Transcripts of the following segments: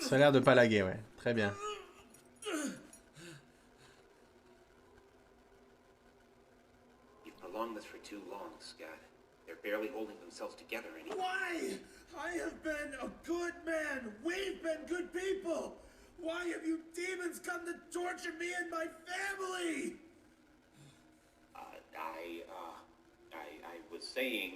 Ça a l'air de pas laguer, ouais. Très bien. You've prolonged this for too long, Scott. They're barely holding themselves together anymore. Why? I have been a good man. We've been good people. Why have you demons come to torture me and my family? I was saying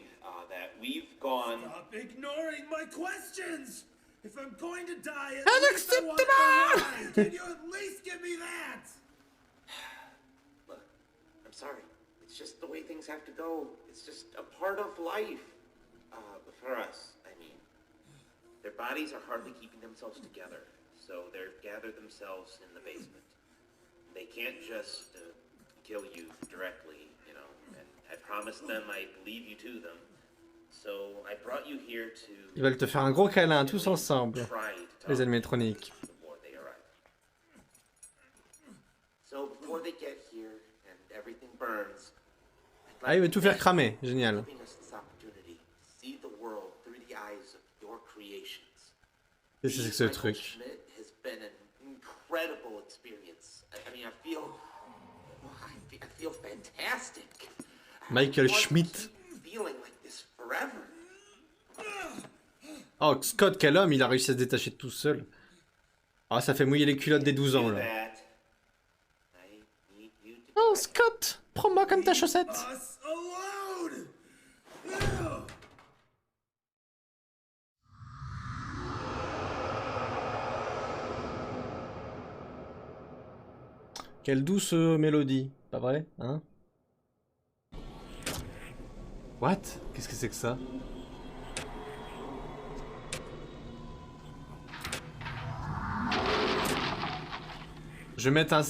that we've gone. Stop ignoring my questions. If I'm going to die, at least I want the ride. Can you at least give me that? Look, I'm sorry. It's just the way things have to go. It's just a part of life. For us, I mean. Their bodies are hardly keeping themselves together, so they've gathered themselves in the basement. They can't just kill you directly, you know, and I promised them I'd leave you to them. So I brought you here to... Ils veulent te faire un gros câlin, tous ensemble, les animatroniques. So before they get here and everything burns... Ah, il veut tout faire cramer, génial. Qu'est-ce que c'est que ce truc? Michael Schmidt. Oh, Scott, quel homme, il a réussi à se détacher de tout seul. Ah, ça fait mouiller les culottes des 12 ans, là. Oh, Scott, prends-moi comme ta chaussette. Quelle douce mélodie, pas vrai, hein? What? Qu'est-ce que c'est que ça? Je vais mettre un...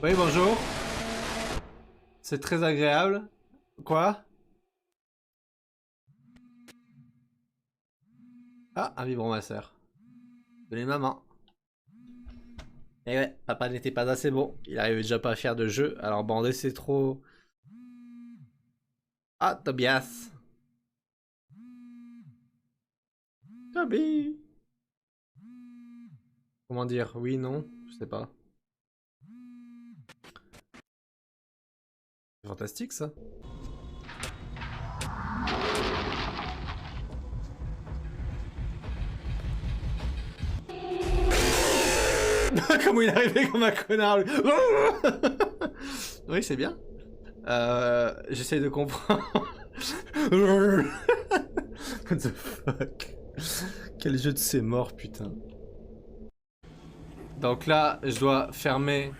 Oui, bonjour. C'est très agréable. Quoi? Ah, un vibromasseur. Donnez maman. Et ouais, papa n'était pas assez bon. Il arrivait déjà pas à faire de jeu. Alors bander c'est trop... Ah, Tobias. Toby. Comment dire? Oui, non? Je sais pas. Fantastique ça. Comment il est arrivé comme un connard lui. Oui, c'est bien. J'essaie de comprendre. What the fuck? Quel jeu de ces morts, putain. Donc là, je dois fermer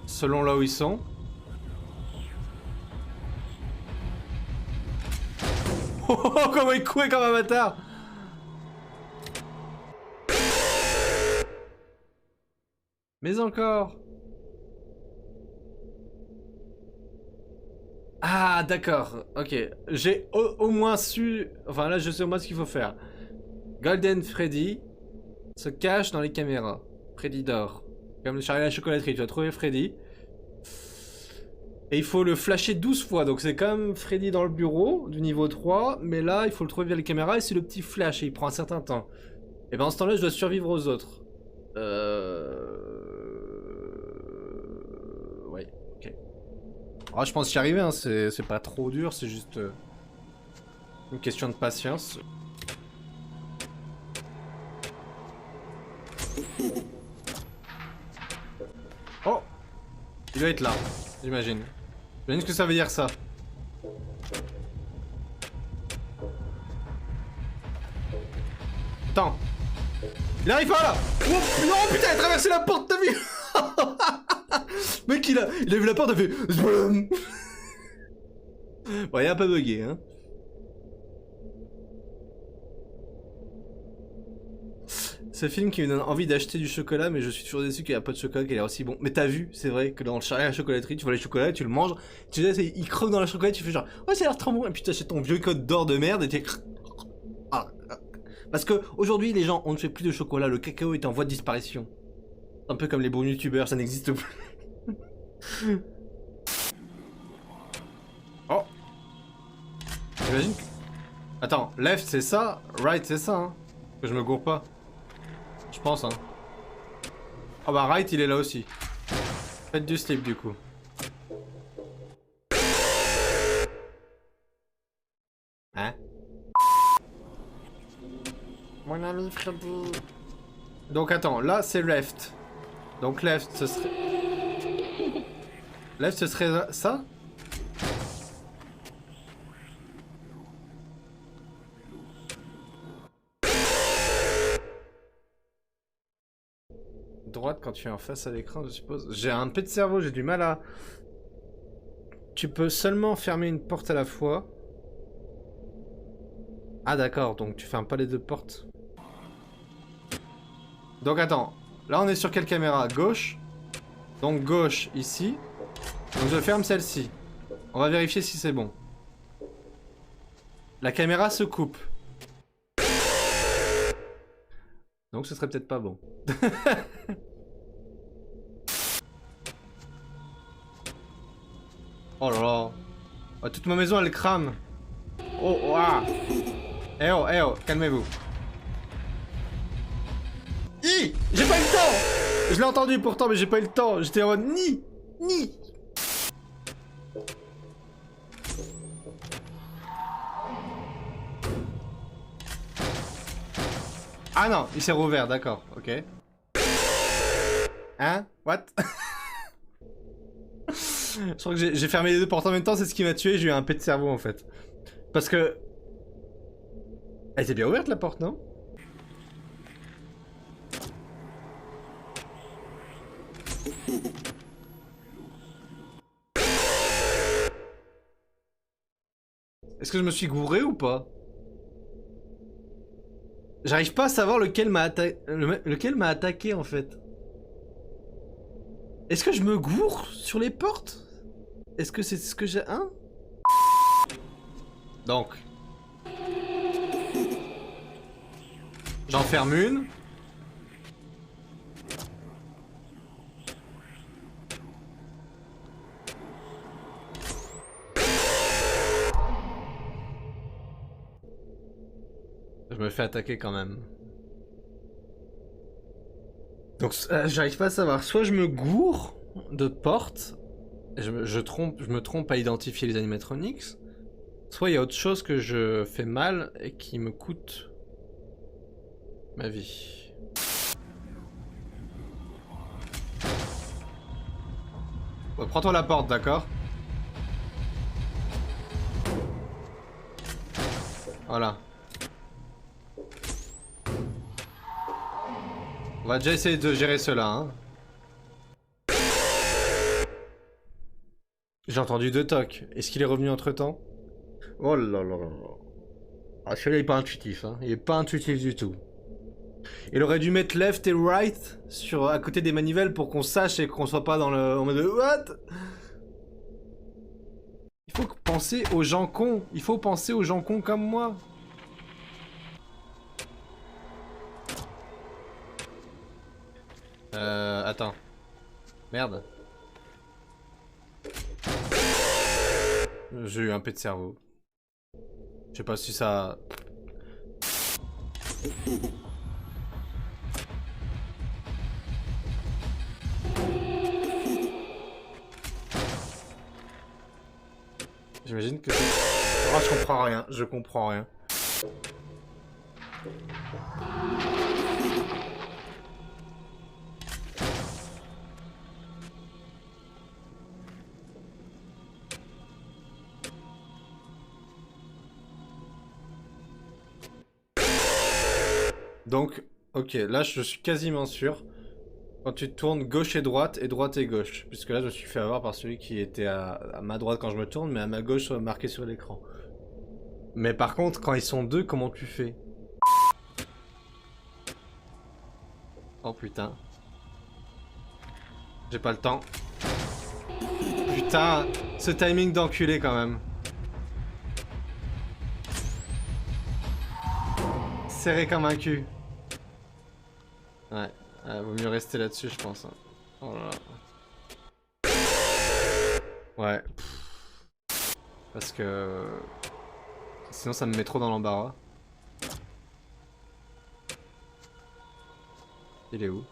selon là où ils sont. Oh, comment il couait comme un bâtard! Mais encore. Ah, d'accord. Ok. J'ai au moins su... Enfin, là, je sais au moins ce qu'il faut faire. Golden Freddy se cache dans les caméras. Freddy dort. Comme le Charlie à la chocolaterie. Tu vas trouver Freddy. Et il faut le flasher 12 fois. Donc, c'est comme Freddy dans le bureau du niveau 3. Mais là, il faut le trouver via les caméras. Et c'est le petit flash. Et il prend un certain temps. Et ben, en ce temps-là, je dois survivre aux autres. Ouais, ok. Ah, je pense y arriver, hein. C'est pas trop dur, c'est juste une question de patience. Oh! Il doit être là, j'imagine. J'imagine ce que ça veut dire ça. Attends. Il arrive pas là! Oh, non, putain, il a traversé la porte, t'as vu? Mec, il a vu la porte, il a fait... Bon, il a pas bugué, hein. Ce film qui me donne envie d'acheter du chocolat, mais je suis toujours déçu qu'il n'y a pas de chocolat qui a l'air aussi bon. Mais t'as vu, c'est vrai, que dans le Charlie à la chocolaterie, tu vois les chocolats, tu le manges, tu sais, il croque dans la chocolat, tu fais genre, ouais, ça a l'air trop bon, et puis tu achètes ton vieux code d'or de merde, et t'es... Ah. Parce que aujourd'hui, les gens, on ne fait plus de chocolat, le cacao est en voie de disparition. Un peu comme les bons youtubeurs, ça n'existe plus. Oh. J'imagine que... Attends, left c'est ça, right c'est ça, hein. Que je me gourre pas. Je pense, hein. Oh bah right il est là aussi. Faites du slip du coup. Hein? Mon ami Freddy. Donc attends, là c'est left. Donc left ce serait... Left ce serait ça? Droite quand tu es en face à l'écran, je suppose. J'ai un peu de cerveau, j'ai du mal à... Tu peux seulement fermer une porte à la fois. Ah d'accord, donc tu fermes pas les deux portes. Donc attends, là on est sur quelle caméra? Gauche. Donc gauche ici. Donc je ferme celle-ci. On va vérifier si c'est bon. La caméra se coupe. Donc ce serait peut-être pas bon. Oh là là. Oh, toute ma maison elle crame. Oh, waouh. Eh oh, calmez-vous. Hi, j'ai pas eu le temps. Je l'ai entendu pourtant, mais j'ai pas eu le temps. J'étais en mode ni. Ah non, il s'est rouvert, d'accord, ok. Hein? What? Je crois que j'ai fermé les deux portes en même temps, c'est ce qui m'a tué, j'ai eu un pet de cerveau en fait. Parce que... Elle était bien ouverte la porte, non? Est-ce que je me suis gouré ou pas? J'arrive pas à savoir lequel m'a attaqué en fait. Est-ce que je me gourre sur les portes? Est-ce que c'est ce que j'ai... Hein? Donc. J'en ferme une. Je me fais attaquer quand même. Donc j'arrive pas à savoir. Soit je me gourre de porte, je me trompe à identifier les animatronics. Soit il y a autre chose que je fais mal et qui me coûte ma vie. Bon, prends-toi la porte, d'accord? Voilà. On va déjà essayer de gérer cela, hein. J'ai entendu 2 tocs. Est-ce qu'il est revenu entre-temps? Oh là là là. Ah, celui-là il est pas intuitif, hein. Il est pas intuitif du tout. Il aurait dû mettre left et right à côté des manivelles pour qu'on sache et qu'on soit pas dans le... en mode what? Il faut penser aux gens cons. Il faut penser aux gens cons comme moi. Attends. Merde. J'ai eu un pet de cerveau. Je sais pas si ça... J'imagine que... Oh, je comprends rien. Je comprends rien. Donc, ok, là je suis quasiment sûr. Quand tu tournes gauche et droite et gauche. Puisque là je me suis fait avoir par celui qui était à ma droite quand je me tourne, mais à ma gauche marqué sur l'écran. Mais par contre, quand ils sont deux, comment tu fais? Oh putain. J'ai pas le temps. Putain, ce timing d'enculé quand même. Serré comme un cul. Ouais, vaut mieux rester là-dessus, je pense. Hein. Oh là là. Ouais. Parce que... Sinon ça me met trop dans l'embarras. Il est où?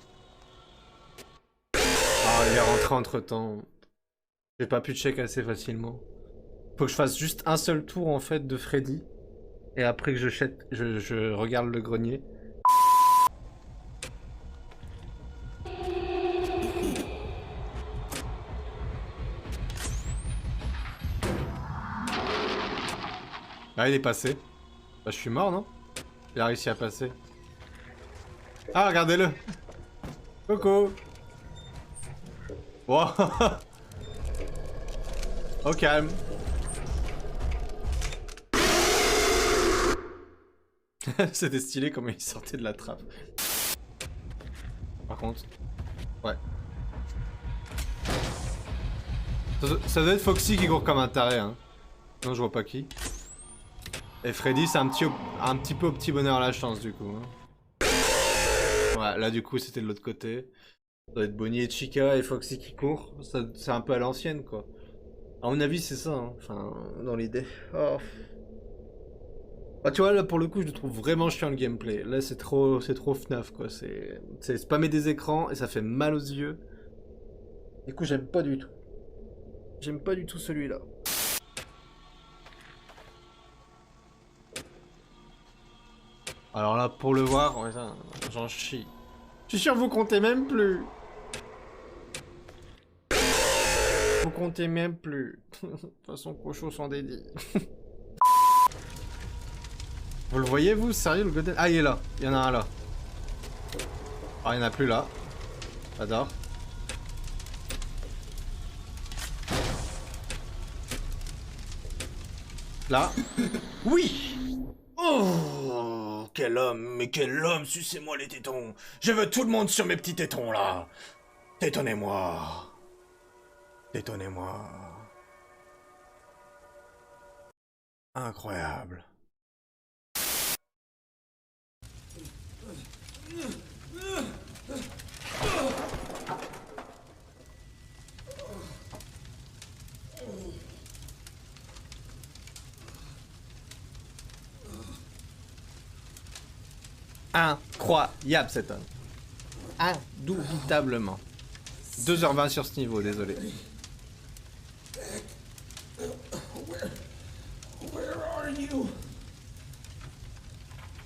Ah, il est rentré entre temps. J'ai pas pu check assez facilement. Faut que je fasse juste un seul tour en fait de Freddy. Et après que je regarde le grenier. Ah, il est passé. Bah, je suis mort, non? Il a réussi à passer. Ah, regardez-le! Coucou! Wow. Au calme. C'était stylé comment il sortait de la trappe. Par contre... Ouais. Ça doit être Foxy qui court comme un taré, hein. Non, je vois pas qui. Et Freddy, c'est un petit peu au petit bonheur la chance, du coup. Hein. Ouais, là, du coup, c'était de l'autre côté. Ça doit être Bonnie et Chica et Foxy qui courent. C'est un peu à l'ancienne, quoi. À mon avis, c'est ça, hein. Enfin, dans l'idée. Oh. Bah, tu vois, là, pour le coup, je le trouve vraiment chiant, le gameplay. Là, c'est trop FNAF, quoi. C'est spammer des écrans et ça fait mal aux yeux. Du coup, j'aime pas du tout. J'aime pas du tout celui-là. Alors là, pour le voir, ouais, j'en chie. Je suis sûr, vous comptez même plus. Vous comptez même plus. De toute façon, cochon sans dédit. Vous le voyez, vous? Sérieux, le Golden... Ah, il est là. Il y en a un là. Ah, il n'y en a plus là. J'adore. Là. Oui! Oh, quel homme, mais quel homme, sucez-moi les tétons. Je veux tout le monde sur mes petits tétons, là. Tétonnez-moi. Tétonnez-moi. Incroyable. Incroyable cet homme. Indoubitablement. 2h20 sur ce niveau, désolé. Where are you?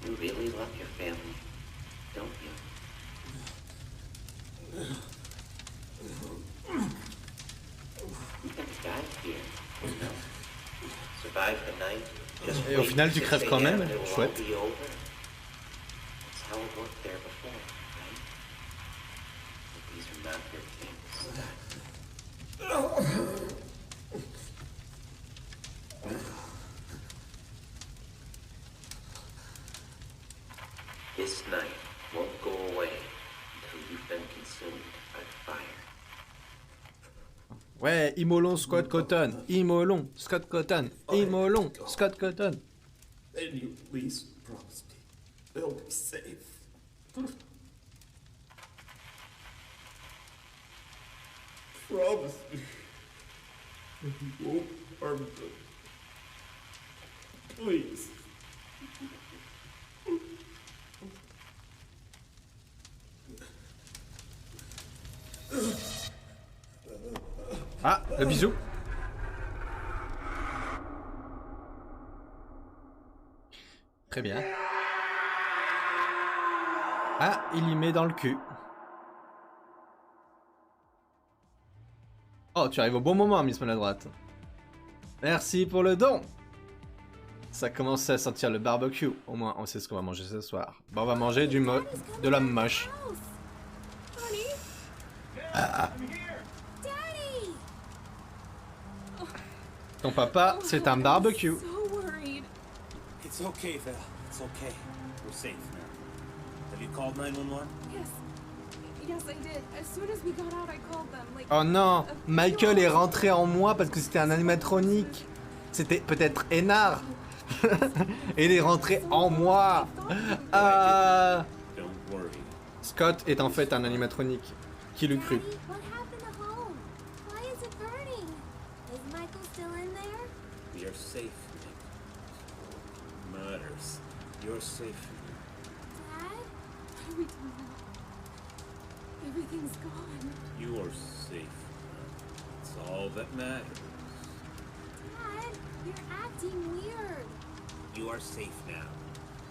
You really love your family, don't you? You can die here, you know. Survive the night. Just Et au final, tu crèves quand même. Chouette. That's how it worked there before, right? But these are not your things. This night won't go away until you've been consumed by the fire. Ouais, Immolon, Scott Cotton. Immolon, Scott Cotton. Immolon, Scott Cotton. And you please promise me they'll be safe. Promise me that you won't harm them. Please. Ah, le bisou. Très bien. Ah, il y met dans le cul. Oh, tu arrives au bon moment, Miss Maladroite. Merci pour le don. Ça commence à sentir le barbecue. Au moins, on sait ce qu'on va manger ce soir. Bon, on va manger de l'homme moche. Ah. Ton papa, c'est un barbecue. It's okay, Val. It's okay. We're safe now. Have you called 911? Yes. Yes, I did. As soon as we got out, I called them. Like, Oh non, Michael est rentré en moi parce que c'était un animatronique. C'était peut-être Énard. Et il est rentré en moi. Ah. Don't worry. Scott est en fait un animatronique. Qui l'eût cru? Daddy, what happened to home? Why is it burning? Is Michael still in there? We are safe, Nick. matters. You're safe. Dad? What are we doing now? Everything's gone. You are safe now. It's all that matters. Dad, you're acting weird. You are safe now.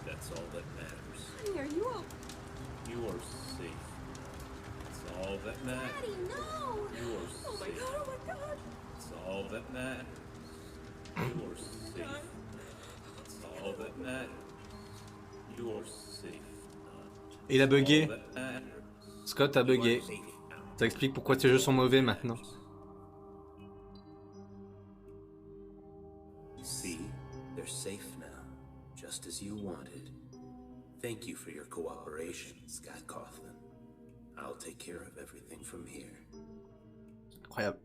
That's all that matters. Honey, are you okay? You are safe. That's all that matters. Daddy, no! You are Oh my safe. god, oh my god. That's all that matters. You are safe. That's all that matters. You are safe. Il a bugué. All that matters. Scott a You are bugué. safe now. Ça explique pourquoi ces jeux sont mauvais maintenant. See, they're safe now, just as you wanted. Thank you for your cooperation, Scott Coughlin. I'll take care of everything from here. Incroyable.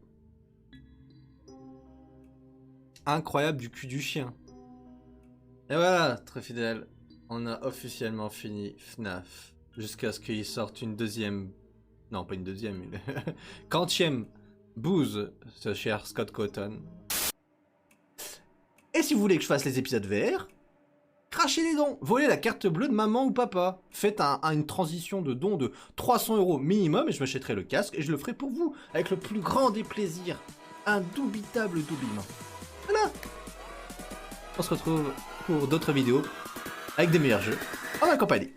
Incroyable du cul du chien. Et voilà, très fidèle. On a officiellement fini FNAF. Jusqu'à ce qu'il sorte une deuxième... Non, pas une deuxième, une... quantième bouse, ce cher Scott Cawthon. Et si vous voulez que je fasse les épisodes VR, crachez les dons, volez la carte bleue de maman ou papa. Faites une transition de dons de 300 € minimum et je m'achèterai le casque et je le ferai pour vous, avec le plus grand des plaisirs. Indubitable doublement. Voilà. On se retrouve pour d'autres vidéos avec des meilleurs jeux en ma compagnie.